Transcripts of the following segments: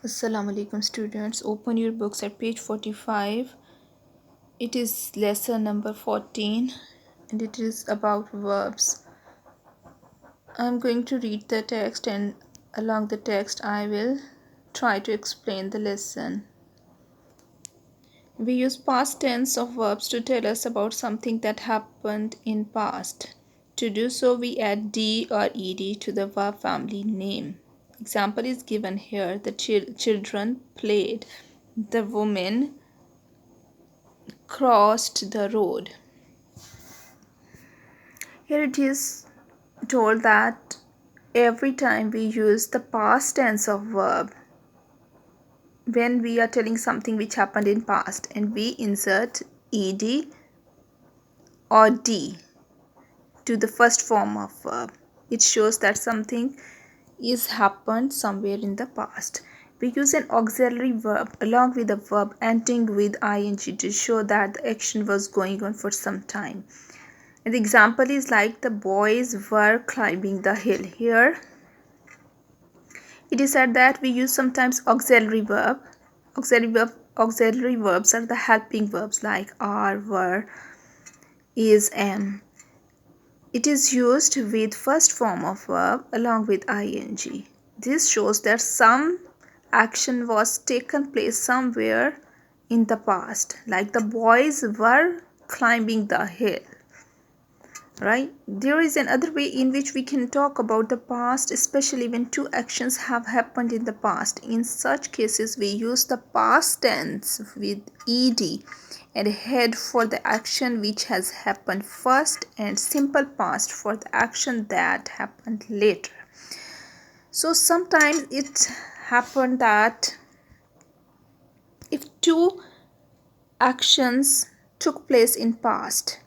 Assalamu alaikum students. Open your books at page 45. It is lesson number 14 and it is about verbs. I'm going to read the text and along the text I will try to explain the lesson. We use past tense of verbs to tell us about something that happened in past. To do so, we add d or ed to the verb family name. Example is given here. The children played. The woman crossed the road. Here it is told that every time we use the past tense of verb when we are telling something which happened in past and we insert ed or d to the first form of verb, it shows that something is happened somewhere in the past. We use an auxiliary verb along with a verb ending with ing to show that the action was going on for some time. And the example is like the boys were climbing the hill. Here it is said that we use sometimes auxiliary verb. Auxiliary verbs are the helping verbs like are, were, is, am. It is used with first form of verb along with ing. This shows that some action was taken place somewhere in the past, like the boys were climbing the hill. Right? There is another way in which we can talk about the past, especially when two actions have happened in the past. In such cases, we use the past tense with ed and head for the action which has happened first and simple past for the action that happened later. So sometimes it happened that if two actions took place in past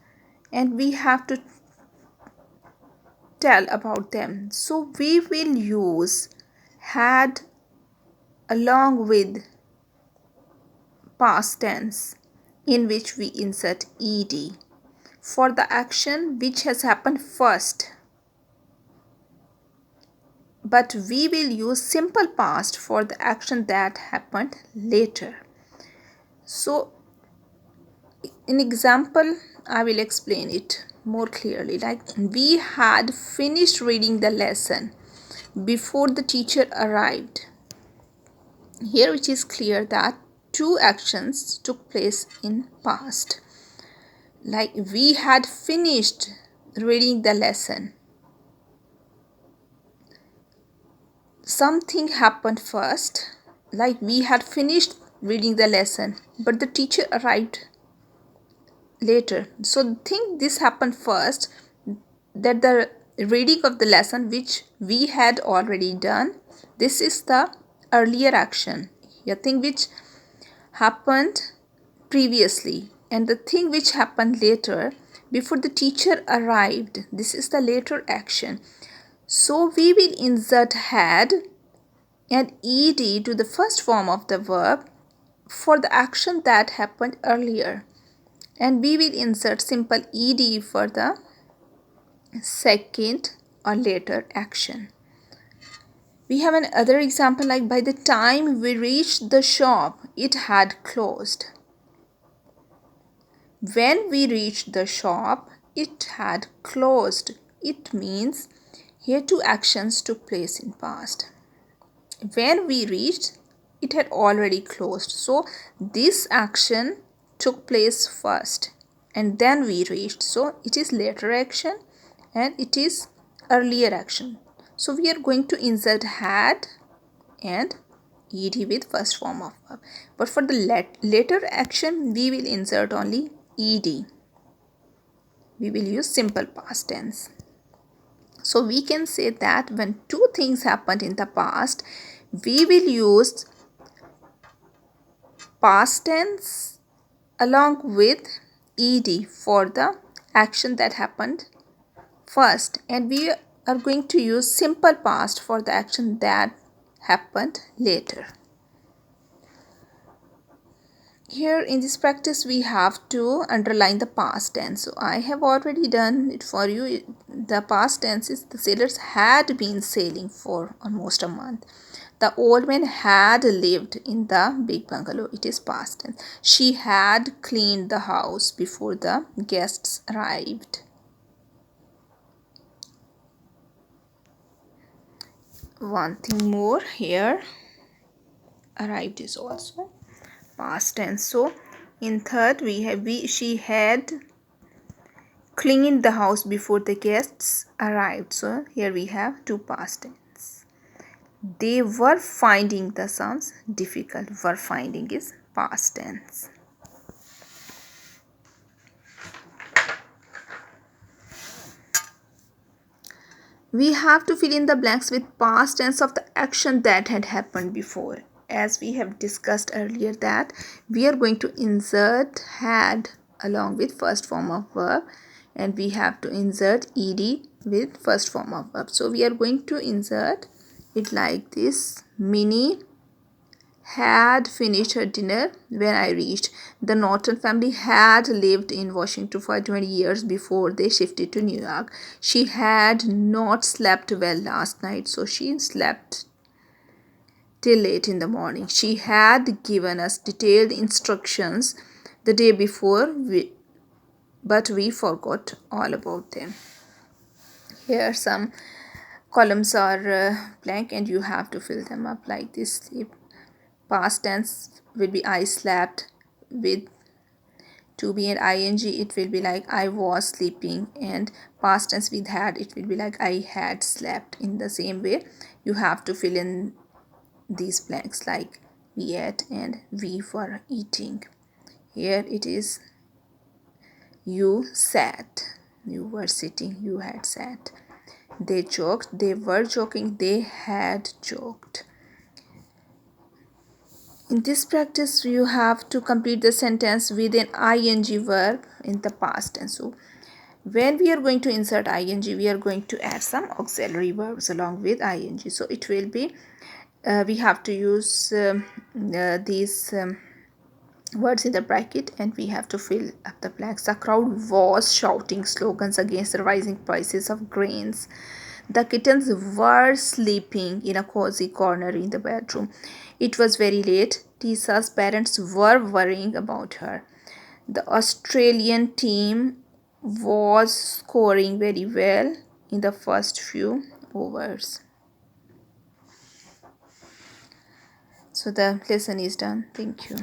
and we have to tell about them, so we will use had along with past tense in which we insert ed for the action which has happened first, but we will use simple past for the action that happened later. So in example I will explain it more clearly, like we had finished reading the lesson before the teacher arrived. Here it is clear that two actions took place in past, like we had finished reading the lesson. Something happened first, like we had finished reading the lesson but the teacher arrived later. So think this happened first, that the reading of the lesson which we had already done, this is the earlier action. A thing which happened previously and the thing which happened later before the teacher arrived, this is the later action. So we will insert had and ed to the first form of the verb for the action that happened earlier, and we will insert simple ed for the second or later action. We have another example like by the time we reached the shop, it had closed. When we reached the shop, it had closed. It means here two actions took place in past. When we reached, it had already closed. So this action took place first and then we reached. So it is later action and it is earlier action. So we are going to insert had and ed with first form of verb. But for the later action, we will insert only ed. We will use simple past tense. So we can say that when two things happened in the past, we will use past tense along with ed for the action that happened first, and we are going to use simple past for the action that happened later. Here in this practice we have to underline the past tense. So I have already done it for you. The past tense is the sailors had been sailing for almost a month. The old man had lived in the big bungalow. It is past tense. She had cleaned the house before the guests arrived. One thing more here, arrived is also past tense. So in third she had cleaned the house before the guests arrived. So here we have two past tense. They were finding the sums difficult. Were finding is past tense. We have to fill in the blanks with past tense of the action that had happened before. As we have discussed earlier that we are going to insert had along with first form of verb, and we have to insert ed with first form of verb. So we are going to insert it like this. Minnie had finished her dinner when I reached. The Norton family had lived in Washington for 20 years before they shifted to New York. She had not slept well last night, so she slept till late in the morning. She had given us detailed instructions the day before, but we forgot all about them. Here some columns are blank and you have to fill them up like this. Sleep. Past tense will be I slept. With to be and ing, it will be like I was sleeping, and past tense with had, it will be like I had slept. In the same way, you have to fill in these blanks like we ate and we were eating. Here it is you sat, you were sitting, you had sat. They joked, they were joking, they had joked. In this practice, you have to complete the sentence with an ing verb in the past tense. So when we are going to insert ing, we are going to add some auxiliary verbs along with ing. So it will be, we have to use these words in the bracket, and we have to fill up the blanks. The crowd was shouting slogans against the rising prices of grains. The kittens were sleeping in a cozy corner in the bedroom. It was very late. Tisa's parents were worrying about her. The Australian team was scoring very well in the first few overs. So the lesson is done. Thank you.